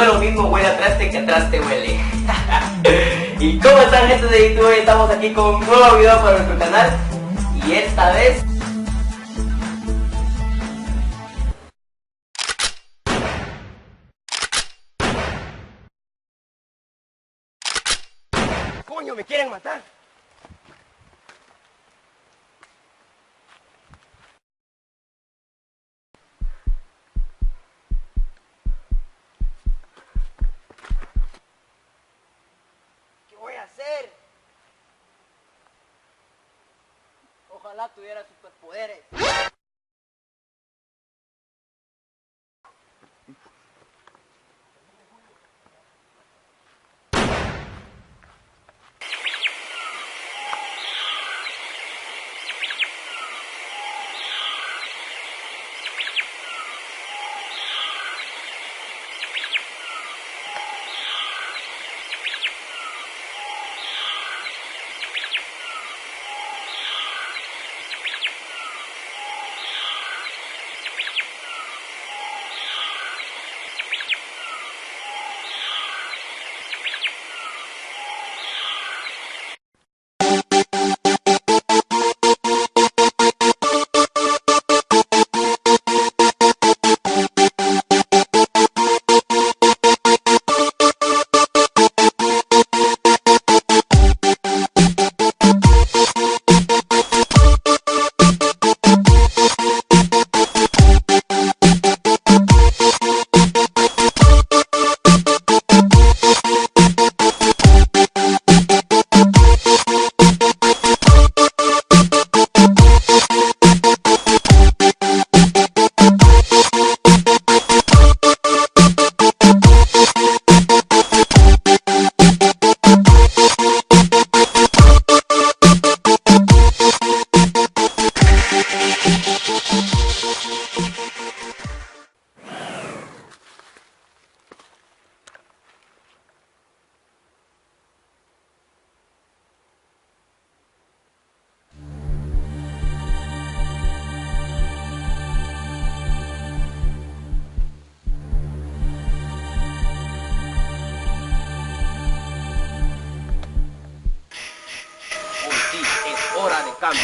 No es lo mismo huele a traste que a traste huele. ¿Y cómo están, gente de YouTube? Estamos aquí con un nuevo video para nuestro canal. Y esta vez... ¡Coño, me quieren matar! ¿Qué voy a hacer? Ojalá tuviera superpoderes. Hora de cambio.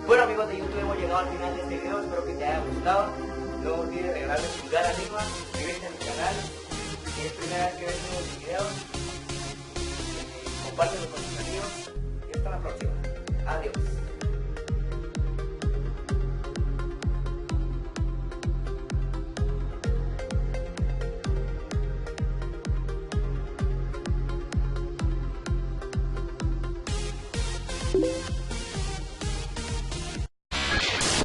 Bueno, amigos de YouTube, hemos llegado al final de este video. Espero que te haya gustado. No olvides regalarme tu pulgar arriba, suscribirte a mi canal. Si es primera vez que ves nuevos videos, compártelo con tus amigos. Y hasta la próxima. Adiós.